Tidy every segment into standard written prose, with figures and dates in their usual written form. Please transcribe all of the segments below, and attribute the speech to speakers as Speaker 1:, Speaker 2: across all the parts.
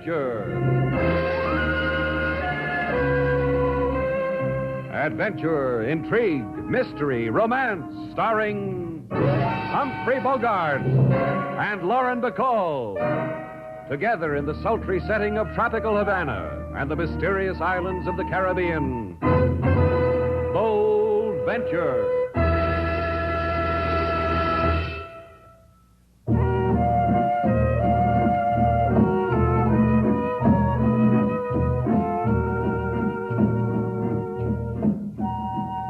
Speaker 1: Adventure. Adventure, intrigue, mystery, romance, starring Humphrey Bogart and Lauren Bacall. Together in the sultry setting of tropical Havana and the mysterious islands of the Caribbean. Bold Venture.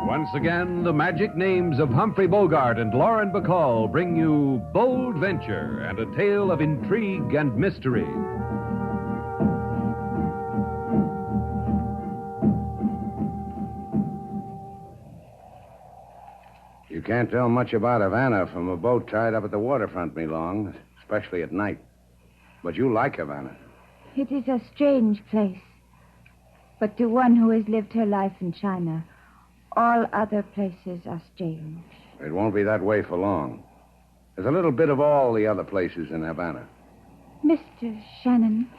Speaker 1: Once again, the magic names of Humphrey Bogart and Lauren Bacall bring you Bold Venture and a tale of intrigue and mystery.
Speaker 2: You can't tell much about Havana from a boat tied up at the waterfront, me long, especially at night. But you like Havana.
Speaker 3: It is a strange place. But to one who has lived her life in China, all other places are strange.
Speaker 2: It won't be that way for long. There's a little bit of all the other places in Havana.
Speaker 3: Mr. Shannon.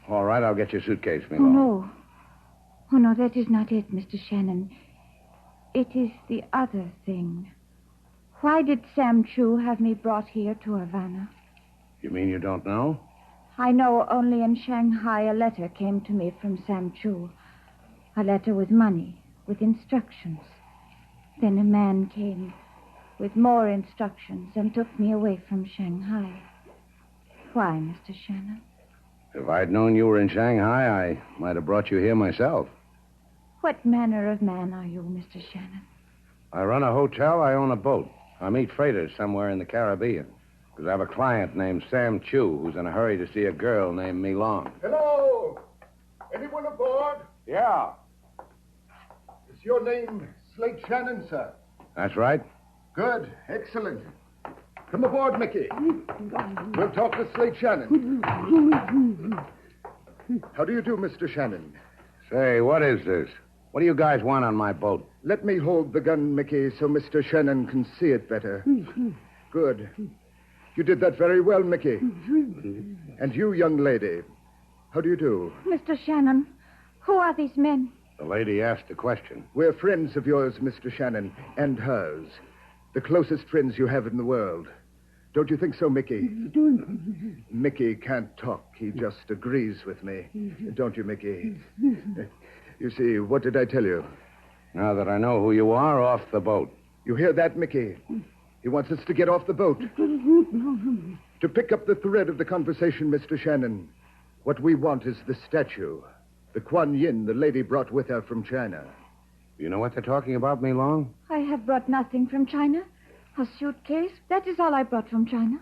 Speaker 2: All right, I'll get your suitcase, me
Speaker 3: Oh,
Speaker 2: long.
Speaker 3: no. Oh, no, that is not it, Mr. Shannon. It is the other thing. Why did Sam Chu have me brought here to Havana?
Speaker 2: You mean you don't know?
Speaker 3: I know only in Shanghai a letter came to me from Sam Chu. A letter with money, with instructions. Then a man came with more instructions and took me away from Shanghai. Why, Mr. Shannon?
Speaker 2: If I'd known you were in Shanghai, I might have brought you here myself.
Speaker 3: What manner of man are you, Mr. Shannon?
Speaker 2: I run a hotel, I own a boat. I meet freighters somewhere in the Caribbean. Because I have a client named Sam Chu who's in a hurry to see a girl named Me Long.
Speaker 4: Hello! Anyone aboard?
Speaker 2: Yeah.
Speaker 4: Is your name Slate Shannon, sir?
Speaker 2: That's right.
Speaker 4: Good. Excellent. Come aboard, Mickey. We'll talk to Slate Shannon. How do you do, Mr. Shannon?
Speaker 2: Say, what is this? What do you guys want on my boat?
Speaker 4: Let me hold the gun, Mickey, so Mr. Shannon can see it better. Good. You did that very well, Mickey. And you, young lady, how do you do?
Speaker 3: Mr. Shannon, who are these men?
Speaker 2: The lady asked a question.
Speaker 4: We're friends of yours, Mr. Shannon, and hers. The closest friends you have in the world. Don't you think so, Mickey? Mickey can't talk. He just agrees with me. Don't you, Mickey? You see, what did I tell you?
Speaker 2: Now that I know who you are, off the boat.
Speaker 4: You hear that, Mickey? He wants us to get off the boat. To pick up the thread of the conversation, Mr. Shannon, what we want is the statue. The Kuan Yin the lady brought with her from China.
Speaker 2: You know what they're talking about, Me Long?
Speaker 3: I have brought nothing from China. A suitcase. That is all I brought from China.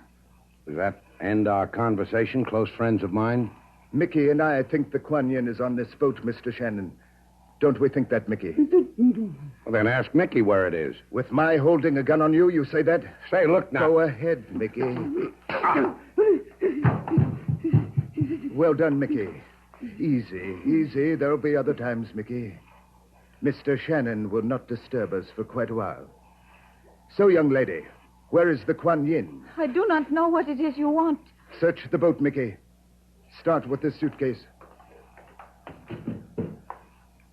Speaker 2: Does that end our conversation, close friends of mine?
Speaker 4: Mickey and I think the Kuan Yin is on this boat, Mr. Shannon. Don't we think that, Mickey?
Speaker 2: Well, then ask Mickey where it is.
Speaker 4: With my holding a gun on you, you say that?
Speaker 2: Say, look now.
Speaker 4: Go ahead, Mickey. Well done, Mickey. Easy, easy. There'll be other times, Mickey. Mr. Shannon will not disturb us for quite a while. So, young lady, where is the Kuan Yin?
Speaker 3: I do not know what it is you want.
Speaker 4: Search the boat, Mickey. Start with this suitcase.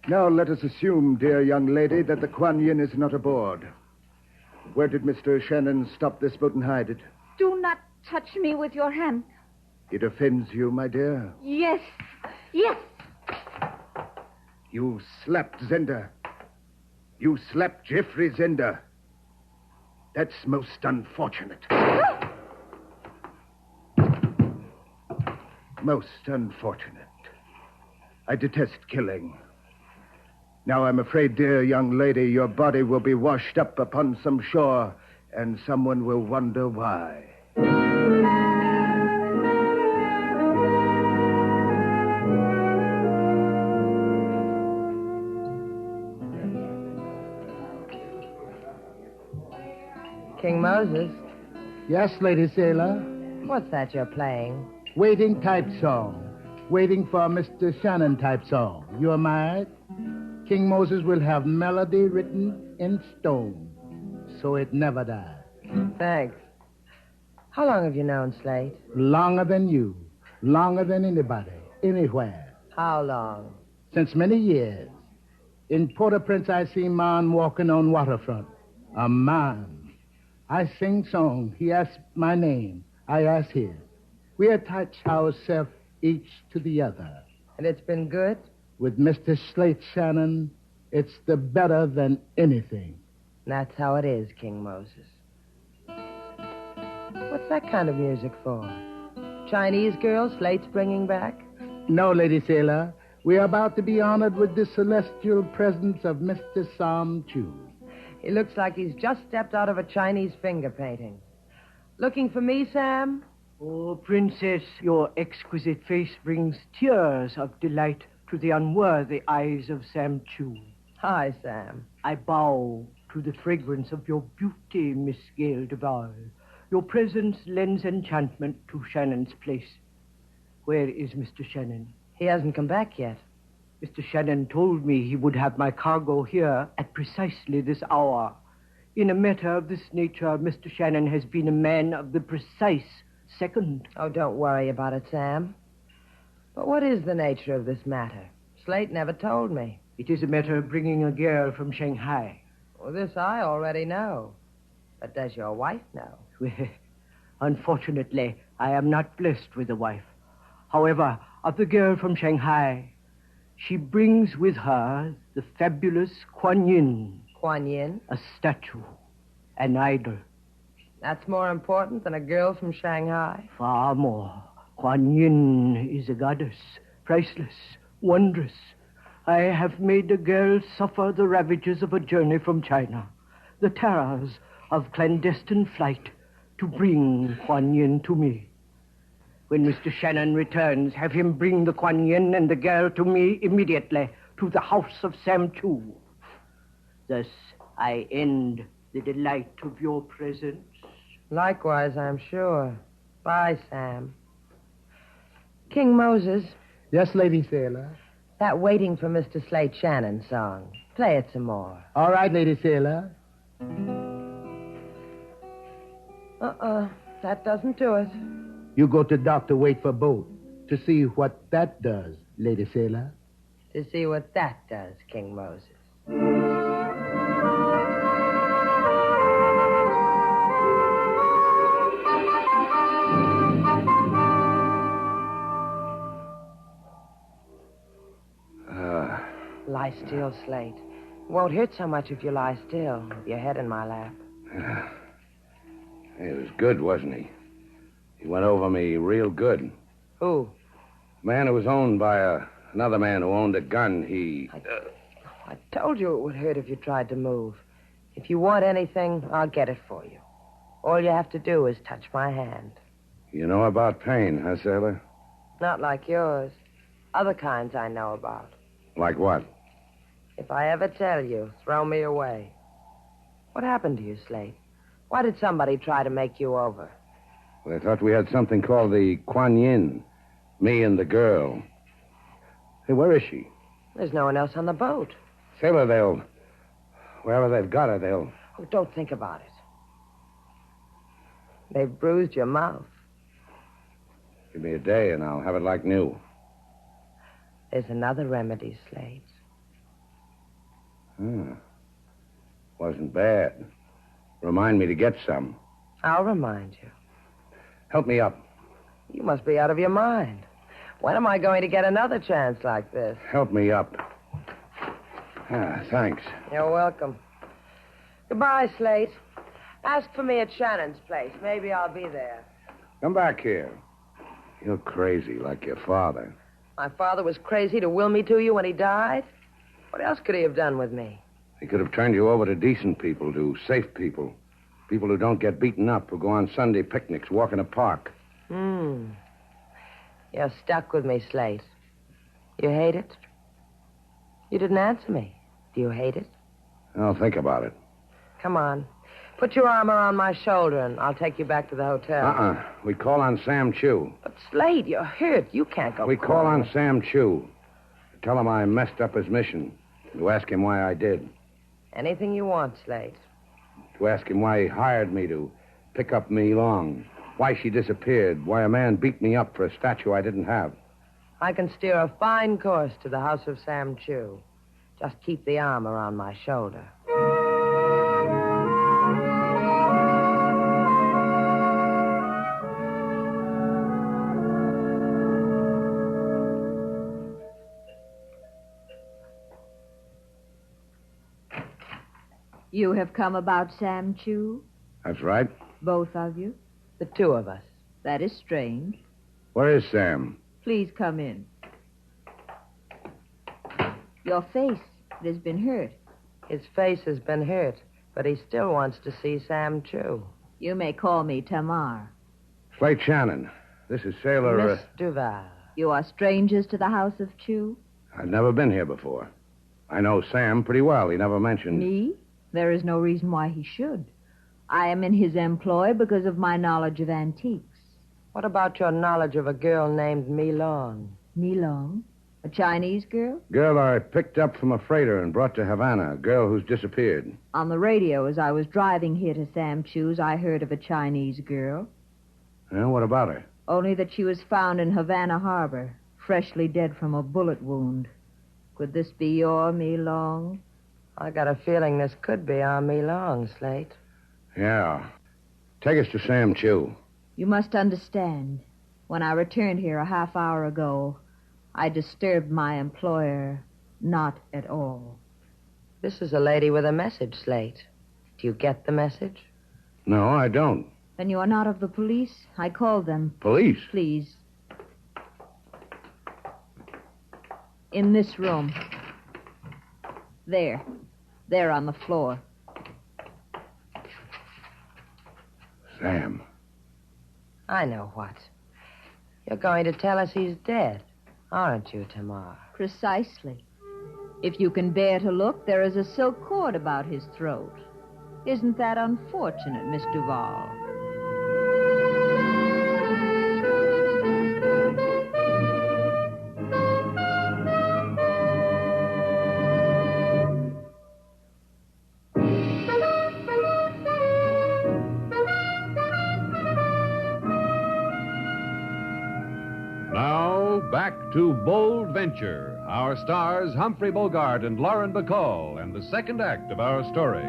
Speaker 4: Now, let us assume, dear young lady, that the Kuan Yin is not aboard. Where did Mr. Shannon stop this boat and hide it?
Speaker 3: Do not touch me with your hand.
Speaker 4: It offends you, my dear.
Speaker 3: Yes. Yes.
Speaker 4: You slapped Zender. You slapped Jeffrey Zender. That's most unfortunate. Most unfortunate. I detest killing. Now, I'm afraid, dear young lady, your body will be washed up upon some shore, and someone will wonder why.
Speaker 5: King Moses,
Speaker 6: Yes, Lady Sailor.
Speaker 5: what's that you're playing?
Speaker 6: Waiting type song. Waiting for Mr. Shannon type song. You're mad? King Moses will have melody written in stone, so it never dies.
Speaker 5: Thanks. How long have you known Slate?
Speaker 6: Longer than you. Longer than anybody. anywhere.
Speaker 5: How long?
Speaker 6: Since many years. In Port-au-Prince, I see man walking on waterfront. A man. I sing song. He asks my name. I ask his. We attach ourselves each to the other.
Speaker 5: And it's been good?
Speaker 6: With Mr. Slate Shannon, it's the better than anything.
Speaker 5: That's how it is, King Moses. What's that kind of music for? Chinese girl Slate's bringing back?
Speaker 6: No, Lady Sailor. We are about to be honored with the celestial presence of Mr. Sam Chu.
Speaker 5: He looks like he's just stepped out of a Chinese finger painting. Looking for me, Sam?
Speaker 7: Oh, Princess, your exquisite face brings tears of delight to the unworthy eyes of Sam Chu.
Speaker 5: Hi, Sam.
Speaker 7: I bow to the fragrance of your beauty, Miss Gail Duval. Your presence lends enchantment to Shannon's place. Where is Mr. Shannon?
Speaker 5: He hasn't come back yet.
Speaker 7: Mr. Shannon told me he would have my cargo here at precisely this hour. In a matter of this nature, Mr. Shannon has been a man of the precise second.
Speaker 5: Oh, don't worry about it, Sam. But what is the nature of this matter? Slate never told me.
Speaker 7: It is a matter of bringing a girl from Shanghai.
Speaker 5: Well, this I already know. But does your wife know?
Speaker 7: Well, unfortunately, I am not blessed with a wife. However, of the girl from Shanghai, she brings with her the fabulous Kuan Yin.
Speaker 5: Kuan Yin?
Speaker 7: A statue, an idol.
Speaker 5: That's more important than a girl from Shanghai?
Speaker 7: Far more. Kuan Yin is a goddess, priceless, wondrous. I have made the girl suffer the ravages of a journey from China, the terrors of clandestine flight to bring Kuan Yin to me. When Mr. Shannon returns, have him bring the Kuan Yin and the girl to me immediately, to the house of Sam Chu. Thus, I end the delight of your presence.
Speaker 5: Likewise, I'm sure. Bye, Sam. King Moses.
Speaker 6: Yes, Lady Sailor.
Speaker 5: That Waiting for Mr. Slate Shannon song. Play it some more.
Speaker 6: All right, Lady Sailor.
Speaker 5: That doesn't do it.
Speaker 6: You go to dock to wait for boat to see what that does, Lady Sailor.
Speaker 5: To see what that does, King Moses. Lie still, Slate. It won't hurt so much if you lie still, with your head in my lap.
Speaker 2: He was good, wasn't he? He went over me real good.
Speaker 5: Who?
Speaker 2: Man who was owned by another man who owned a gun.
Speaker 5: I told you it would hurt if you tried to move. If you want anything, I'll get it for you. All you have to do is touch my hand.
Speaker 2: You know about pain, huh, Sailor?
Speaker 5: Not like yours. Other kinds I know about.
Speaker 2: Like what?
Speaker 5: If I ever tell you, throw me away. What happened to you, Slate? Why did somebody try to make you over?
Speaker 2: Well, they thought we had something called the Kuan Yin. Me and the girl. Hey, where is she?
Speaker 5: There's no one else on the boat.
Speaker 2: Sailor, wherever they've got her, they'll...
Speaker 5: Oh, don't think about it. They've bruised your mouth.
Speaker 2: Give me a day and I'll have it like new.
Speaker 5: There's another remedy, Slate.
Speaker 2: Wasn't bad. Remind me to get some.
Speaker 5: I'll remind you.
Speaker 2: Help me up.
Speaker 5: You must be out of your mind. When am I going to get another chance like this?
Speaker 2: Help me up. Thanks.
Speaker 5: You're welcome. Goodbye, Slate. Ask for me at Shannon's place. Maybe I'll be there.
Speaker 2: Come back here. You're crazy like your father.
Speaker 5: My father was crazy to will me to you when he died. What else could he have done with me?
Speaker 2: He could have turned you over to decent people, to safe people. People who don't get beaten up, who go on Sunday picnics, walk in a park.
Speaker 5: You're stuck with me, Slate. You hate it? You didn't answer me. Do you hate it?
Speaker 2: I'll think about it.
Speaker 5: Come on. Put your arm around my shoulder and I'll take you back to the hotel.
Speaker 2: We call on Sam Chu.
Speaker 5: But, Slate, you're hurt. You can't go.
Speaker 2: We call on Sam Chu. Tell him I messed up his mission. To ask him why I did.
Speaker 5: Anything you want, Slate.
Speaker 2: To ask him why he hired me to pick up Me Long. Why she disappeared. Why a man beat me up for a statue I didn't have.
Speaker 5: I can steer a fine course to the house of Sam Chu. Just keep the arm around my shoulder.
Speaker 3: You have come about Sam Chu?
Speaker 2: That's right.
Speaker 3: Both of you?
Speaker 5: The two of us.
Speaker 3: That is strange.
Speaker 2: Where is Sam?
Speaker 3: Please come in. Your face, it has been hurt.
Speaker 5: His face has been hurt, but he still wants to see Sam Chu.
Speaker 3: You may call me Tamar.
Speaker 2: Slate Shannon. This is Sailor...
Speaker 5: Miss Duval.
Speaker 3: You are strangers to the house of Chu?
Speaker 2: I've never been here before. I know Sam pretty well. He never mentioned...
Speaker 3: Me? There is no reason why he should. I am in his employ because of my knowledge of antiques.
Speaker 5: What about your knowledge of a girl named Mi Long?
Speaker 3: Mi Long? A Chinese girl?
Speaker 2: Girl I picked up from a freighter and brought to Havana. A girl who's disappeared.
Speaker 3: On the radio, as I was driving here to Sam Chu's, I heard of a Chinese girl.
Speaker 2: What about her?
Speaker 3: Only that she was found in Havana Harbor, freshly dead from a bullet wound. Could this be your Mi Long?
Speaker 5: I got a feeling this could be our Mi Long, Slate.
Speaker 2: Yeah. Take us to Sam Chu.
Speaker 3: You must understand. When I returned here a half hour ago, I disturbed my employer not at all.
Speaker 5: This is a lady with a message, Slate. Do you get the message?
Speaker 2: No, I don't.
Speaker 3: Then you are not of the police? I called them.
Speaker 2: Police?
Speaker 3: Please. In this room. There. There on the floor.
Speaker 2: Sam.
Speaker 5: I know what. You're going to tell us he's dead, aren't you, Tamar?
Speaker 3: Precisely. If you can bear to look, there is a silk cord about his throat. Isn't that unfortunate, Miss Duval?
Speaker 1: Now, back to Bold Venture. Our stars, Humphrey Bogart and Lauren Bacall, and the second act of our story.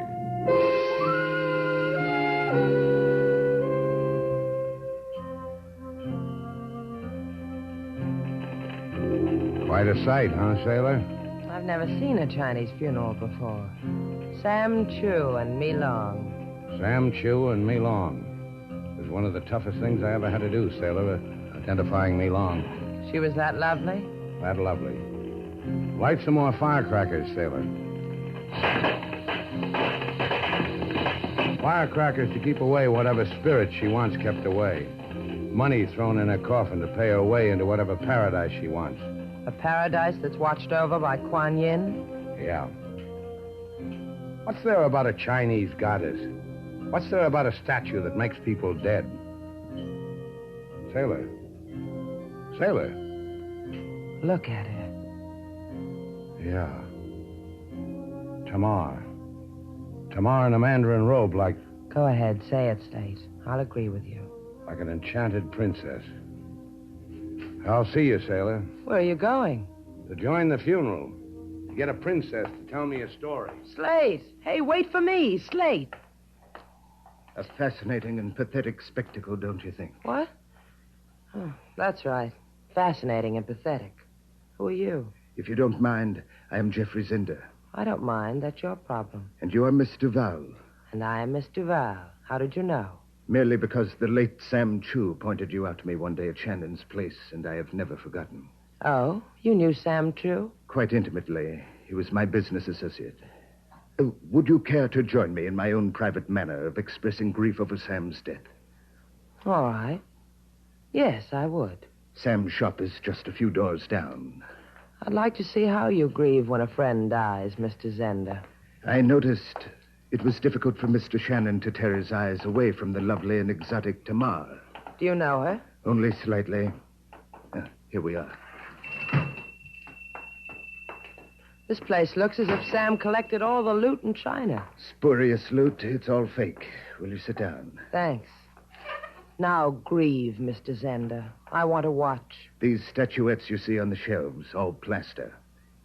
Speaker 2: Quite a sight, huh, Sailor?
Speaker 5: I've never seen a Chinese funeral before. Sam Chu and Mi Long.
Speaker 2: Sam Chu and Mi Long. It was one of the toughest things I ever had to do, Sailor, identifying Mi Long.
Speaker 5: She was that lovely?
Speaker 2: That lovely. Light some more firecrackers, Sailor. Firecrackers to keep away whatever spirit she wants kept away. Money thrown in her coffin to pay her way into whatever paradise she wants.
Speaker 5: A paradise that's watched over by Kuan Yin?
Speaker 2: Yeah. What's there about a Chinese goddess? What's there about a statue that makes people dead? Sailor. Sailor.
Speaker 5: Look at her.
Speaker 2: Yeah. Tamar. Tamar in a mandarin robe like...
Speaker 5: Go ahead, say it, Slate. I'll agree with you.
Speaker 2: like an enchanted princess. I'll see you, sailor.
Speaker 5: Where are you going?
Speaker 2: To join the funeral. To get a princess to tell me a story.
Speaker 5: Slate! Hey, wait for me, Slate.
Speaker 4: A fascinating and pathetic spectacle, don't you think?
Speaker 5: What? Oh, that's right. Fascinating and pathetic. Who are you?
Speaker 4: If you don't mind, I am Geoffrey Zinder.
Speaker 5: I don't mind. That's your problem.
Speaker 4: And you are Miss Duval.
Speaker 5: And I am Miss Duval. How did you know?
Speaker 4: Merely because the late Sam Chu pointed you out to me one day at Shannon's place, and I have never forgotten.
Speaker 5: Oh, you knew Sam Chu?
Speaker 4: Quite intimately. He was my business associate. Would you care to join me in my own private manner of expressing grief over Sam's death?
Speaker 5: All right. Yes, I would.
Speaker 4: Sam's shop is just a few doors down.
Speaker 5: I'd like to see how you grieve when a friend dies, Mr. Zender.
Speaker 4: I noticed it was difficult for Mr. Shannon to tear his eyes away from the lovely and exotic Tamar.
Speaker 5: Do you know her?
Speaker 4: Only slightly. Here we are.
Speaker 5: This place looks as if Sam collected all the loot in China.
Speaker 4: Spurious loot. It's all fake. Will you sit down?
Speaker 5: Thanks. Now grieve, Mr. Zender. I want to watch.
Speaker 4: These statuettes you see on the shelves, all plaster,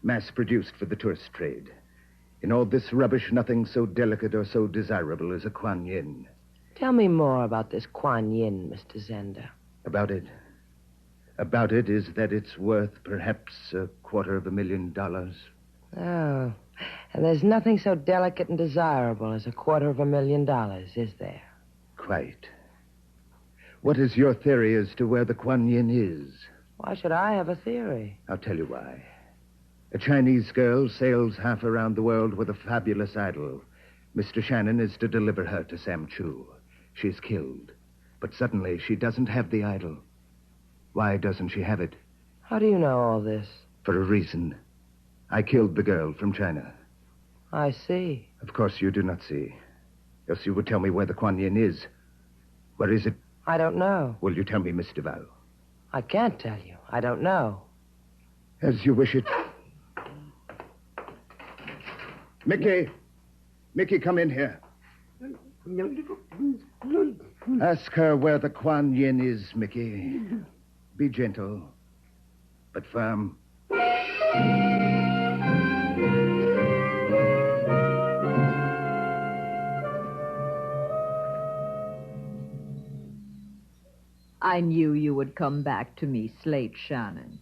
Speaker 4: mass-produced for the tourist trade. In all this rubbish, nothing so delicate or so desirable as a Kuan Yin.
Speaker 5: Tell me more about this Kuan Yin, Mr. Zender.
Speaker 4: About it? About it is that it's worth perhaps $250,000.
Speaker 5: Oh, and there's nothing so delicate and desirable as $250,000, is there?
Speaker 4: Quite. What is your theory as to where the Kuan Yin is?
Speaker 5: Why should I have a theory?
Speaker 4: I'll tell you why. A Chinese girl sails half around the world with a fabulous idol. Mr. Shannon is to deliver her to Sam Chu. She's killed. But suddenly she doesn't have the idol. Why doesn't she have it?
Speaker 5: How do you know all this?
Speaker 4: For a reason. I killed the girl from China.
Speaker 5: I see.
Speaker 4: Of course you do not see. Else you would tell me where the Kuan Yin is. Where is it?
Speaker 5: I don't know.
Speaker 4: Will you tell me, Miss DeVal?
Speaker 5: I can't tell you. I don't know.
Speaker 4: As you wish it. Mickey! Mickey, come in here. Ask her where the Kuan Yin is, Mickey. Be gentle, but firm.
Speaker 8: I knew you would come back to me, Slate Shannon.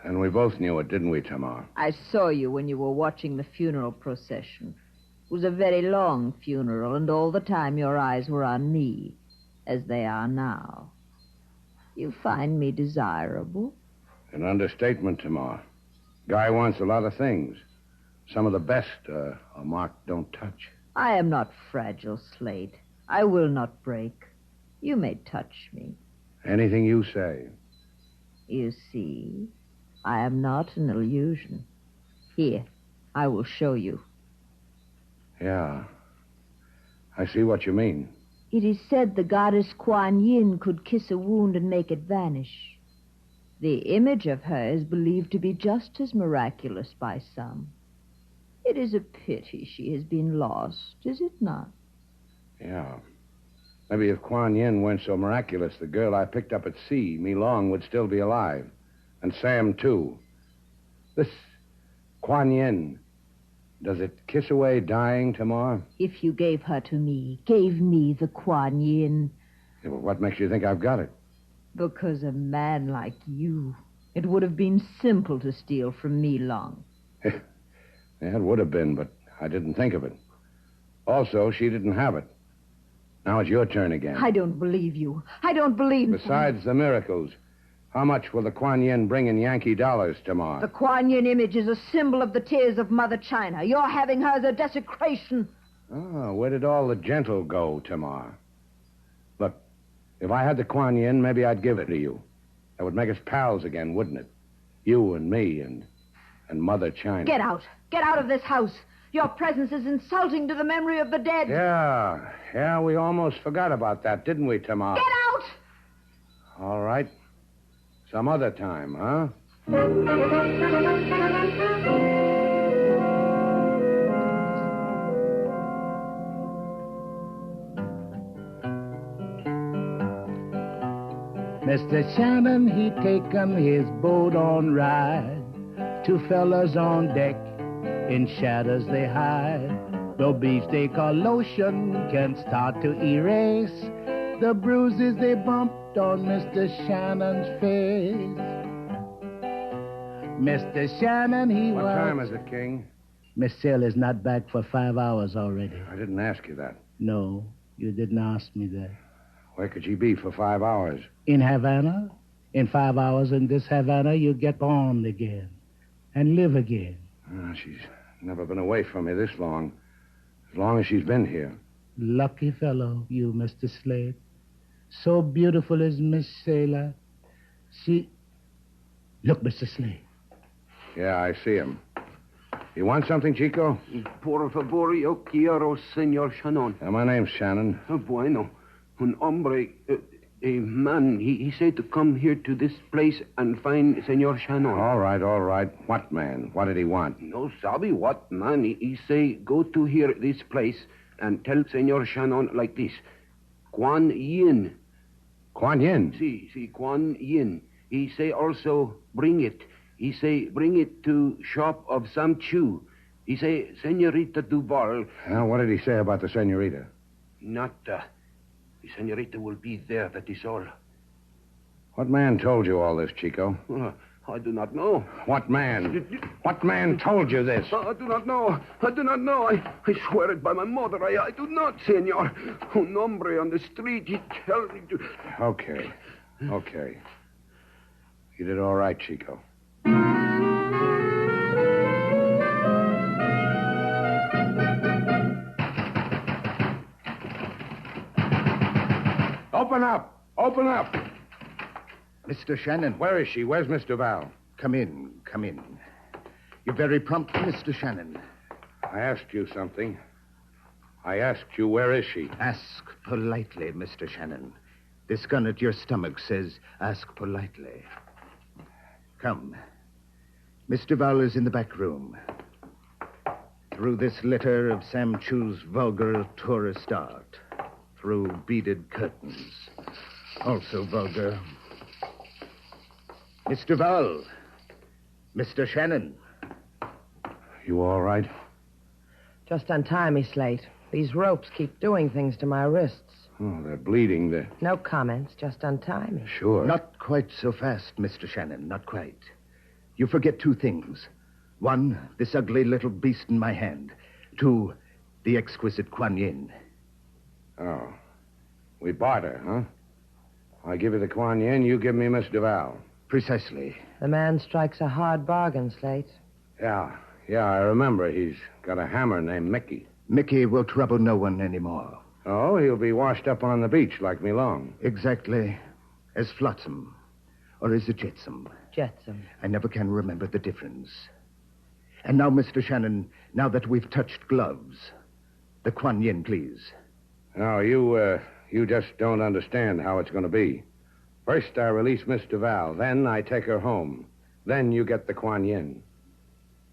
Speaker 2: And we both knew it, didn't we, Tamar?
Speaker 8: I saw you when you were watching the funeral procession. It was a very long funeral, and all the time your eyes were on me, as they are now. You find me desirable?
Speaker 2: An understatement, Tamar. Guy wants a lot of things. Some of the best are marked don't touch.
Speaker 8: I am not fragile, Slate. I will not break. You may touch me.
Speaker 2: Anything you say.
Speaker 8: You see, I am not an illusion. Here, I will show you.
Speaker 2: Yeah. I see what you mean.
Speaker 8: It is said the goddess Kuan Yin could kiss a wound and make it vanish. The image of her is believed to be just as miraculous by some. It is a pity she has been lost, is it not?
Speaker 2: Yeah. Maybe if Kuan Yin weren't so miraculous, the girl I picked up at sea, Me Long, would still be alive. And Sam, too. This Kuan Yin, does it kiss away dying, Tamar?
Speaker 8: If you gave her to me, gave me the Kuan Yin.
Speaker 2: Yeah, well, what makes you think I've got it?
Speaker 8: Because a man like you, it would have been simple to steal from Me Long.
Speaker 2: Yeah, it would have been, but I didn't think of it. Also, she didn't have it. Now it's your turn again.
Speaker 8: I don't believe you. I don't believe...
Speaker 2: Besides the miracles, how much will the Kuan Yin bring in Yankee dollars, Tamar?
Speaker 8: The Kuan Yin image is a symbol of the tears of Mother China. Your having her is a desecration.
Speaker 2: Oh, where did all the gentle go, Tamar? Look, if I had the Kuan Yin, maybe I'd give it to you. That would make us pals again, wouldn't it? You and me and Mother China.
Speaker 8: Get out. Get out of this house. Your presence is insulting to the memory of the dead.
Speaker 2: Yeah, we almost forgot about that, didn't we, Tamar?
Speaker 8: Get out!
Speaker 2: All right. Some other time, huh?
Speaker 6: Mr. Shannon, he taken his boat on ride. Two fellas on deck, in shadows they hide. The beefsteak or lotion can start to erase the bruises they bumped on Mr. Shannon's face. Mr. Shannon, he was...
Speaker 2: What time is it, King?
Speaker 6: Miss Sale is not back for 5 hours already.
Speaker 2: I didn't ask you that.
Speaker 6: No, you didn't ask me that.
Speaker 2: Where could she be for 5 hours?
Speaker 6: In Havana? In 5 hours in this Havana, you get born again and live again.
Speaker 2: She's never been away from me this long. As long as she's been here.
Speaker 6: Lucky fellow, you, Mr. Slade. So beautiful is Miss Sailor. Look, Mr. Slade.
Speaker 2: Yeah, I see him. You want something, Chico?
Speaker 9: Por favor, yo quiero, Senor Shannon.
Speaker 2: My name's Shannon.
Speaker 9: Bueno. Un hombre, a man, he said to come here to this place and find Senor Shannon.
Speaker 2: All right. What man? What did he want?
Speaker 9: No sabe what man. He say go to here, this place, and tell Senor Shannon like this. Kuan Yin
Speaker 2: Kuan Yin.
Speaker 9: Si, Kuan Yin. He say also, bring it. He say, bring it to shop of Sam Chu. He say, Senorita Duval.
Speaker 2: Now, what did he say about the senorita?
Speaker 9: Not, the senorita will be there, that is all.
Speaker 2: What man told you all this, Chico?
Speaker 9: I do not know.
Speaker 2: What man? What man told you this?
Speaker 9: I do not know. I do not know. I swear it by my mother. I do not, senor. Un hombre on the street, he tell me to...
Speaker 2: Okay. You did all right, Chico. Open up! Open up!
Speaker 4: Mr. Shannon.
Speaker 2: Where is she? Where's Miss Duval?
Speaker 4: Come in. You're very prompt, Mr. Shannon.
Speaker 2: I asked you something. I asked you, where is she?
Speaker 4: Ask politely, Mr. Shannon. This gun at your stomach says, ask politely. Come. Miss Duval is in the back room. Through this litter of Sam Chu's vulgar tourist art. Through beaded curtains. Also vulgar. Miss Duval. Mr. Shannon.
Speaker 2: You all right?
Speaker 5: Just untie me, Slate. These ropes keep doing things to my wrists.
Speaker 2: Oh, they're bleeding.
Speaker 5: No comments. Just untie me.
Speaker 2: Sure.
Speaker 4: Not quite so fast, Mr. Shannon. Not quite. You forget two things. One, this ugly little beast in my hand. Two, the exquisite Kuan Yin.
Speaker 2: Oh. We barter, huh? I give you the Kuan Yin, you give me Miss Duval.
Speaker 4: Precisely.
Speaker 5: The man strikes a hard bargain, Slate.
Speaker 2: Yeah, I remember. He's got a hammer named Mickey.
Speaker 4: Mickey will trouble no one anymore.
Speaker 2: Oh, he'll be washed up on the beach like me long.
Speaker 4: Exactly. As Flotsam. Or is it Jetsam?
Speaker 5: Jetsam.
Speaker 4: I never can remember the difference. And now, Mr. Shannon, now that we've touched gloves, the Kuan Yin, please.
Speaker 2: No, you just don't understand how it's going to be. First, I release Miss Duval. Then I take her home. Then you get the Kuan Yin.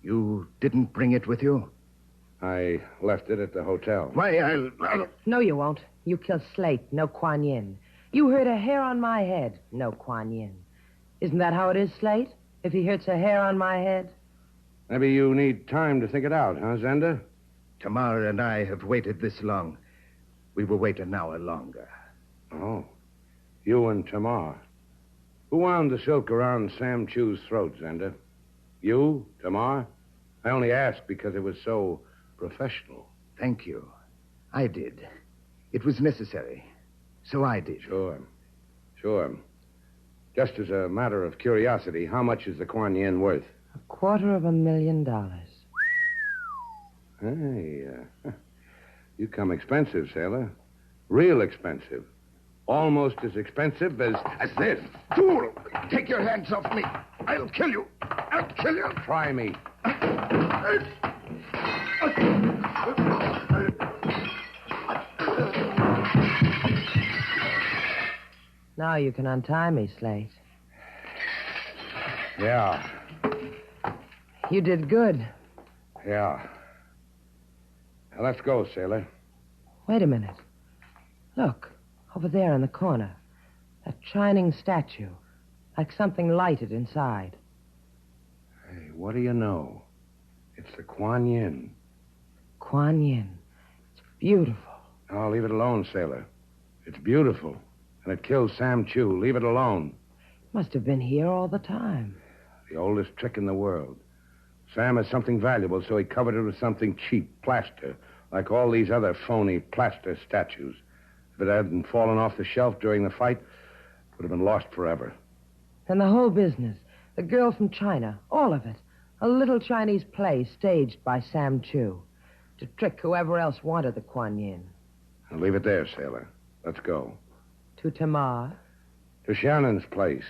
Speaker 4: You didn't bring it with you?
Speaker 2: I left it at the hotel.
Speaker 4: Why, I'll...
Speaker 5: No, you won't. You kill Slate. No Kuan Yin. You hurt a hair on my head. No Kuan Yin. Isn't that how it is, Slate? If he hurts a hair on my head?
Speaker 2: Maybe you need time to think it out, huh, Zenda?
Speaker 4: Tamar and I have waited this long. We will wait an hour longer.
Speaker 2: Oh. You and Tamar. Who wound the silk around Sam Chu's throat, Zenda? You, Tamar? I only asked because it was so professional.
Speaker 4: Thank you. I did. It was necessary. So I did.
Speaker 2: Sure. Just as a matter of curiosity, how much is the Kuan Yin worth?
Speaker 5: $250,000.
Speaker 2: Hey, you come expensive, sailor. Real expensive. Almost as expensive as this.
Speaker 4: Fool! Take your hands off me. I'll kill you.
Speaker 2: Try me.
Speaker 5: Now you can untie me, Slate.
Speaker 2: Yeah.
Speaker 5: You did good.
Speaker 2: Yeah. Now, let's go, sailor.
Speaker 5: Wait a minute. Look, over there in the corner. That shining statue. Like something lighted inside.
Speaker 2: Hey, what do you know? It's the Kuan Yin.
Speaker 5: Kuan Yin. It's beautiful.
Speaker 2: Oh, leave it alone, sailor. It's beautiful. And it killed Sam Chu. Leave it alone.
Speaker 5: Must have been here all the time.
Speaker 2: The oldest trick in the world. Sam has something valuable, so he covered it with something cheap, plaster, like all these other phony plaster statues. If it hadn't fallen off the shelf during the fight, it would have been lost forever.
Speaker 5: And the whole business. The girl from China. All of it. A little Chinese play staged by Sam Chu. To trick whoever else wanted the Kuan Yin.
Speaker 2: Now leave it there, sailor. Let's go.
Speaker 5: To Tamar.
Speaker 2: To Shannon's place.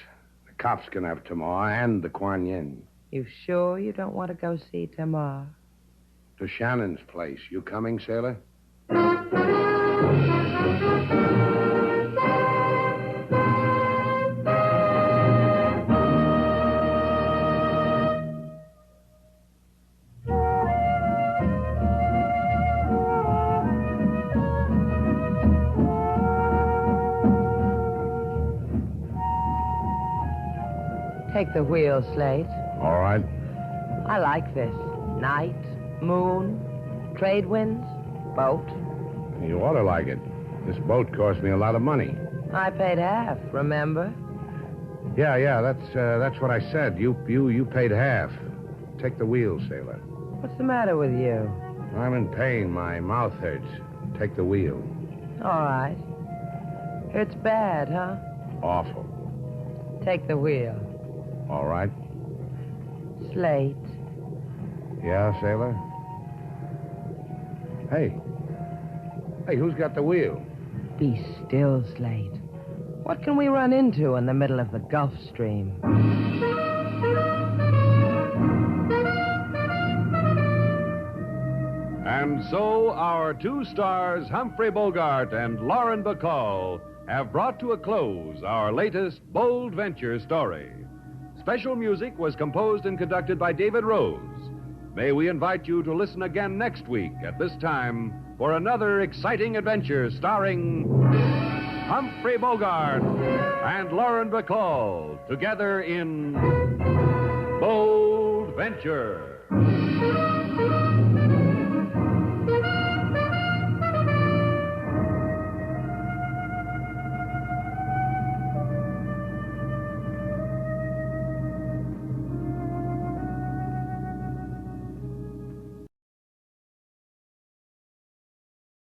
Speaker 2: The cops can have Tamar and the Kuan Yin.
Speaker 5: You sure you don't want to go see Tamar?
Speaker 2: To Shannon's place. You coming, sailor?
Speaker 5: Take the wheel, Slate.
Speaker 2: All right.
Speaker 5: I like this. Night, moon, trade winds, boat.
Speaker 2: You ought to like it. This boat cost me a lot of money.
Speaker 5: I paid half, remember?
Speaker 2: Yeah, that's what I said. You paid half. Take the wheel, sailor.
Speaker 5: What's the matter with you?
Speaker 2: I'm in pain. My mouth hurts. Take the wheel.
Speaker 5: All right. Hurts bad, huh?
Speaker 2: Awful.
Speaker 5: Take the wheel.
Speaker 2: All right.
Speaker 5: Slate.
Speaker 2: Yeah, sailor? Hey, who's got the wheel?
Speaker 5: Be still, Slate. What can we run into in the middle of the Gulf Stream?
Speaker 1: And so our two stars, Humphrey Bogart and Lauren Bacall, have brought to a close our latest bold venture story. Special music was composed and conducted by David Rose. May we invite you to listen again next week at this time for another exciting adventure starring Humphrey Bogart and Lauren Bacall together in Bold Venture.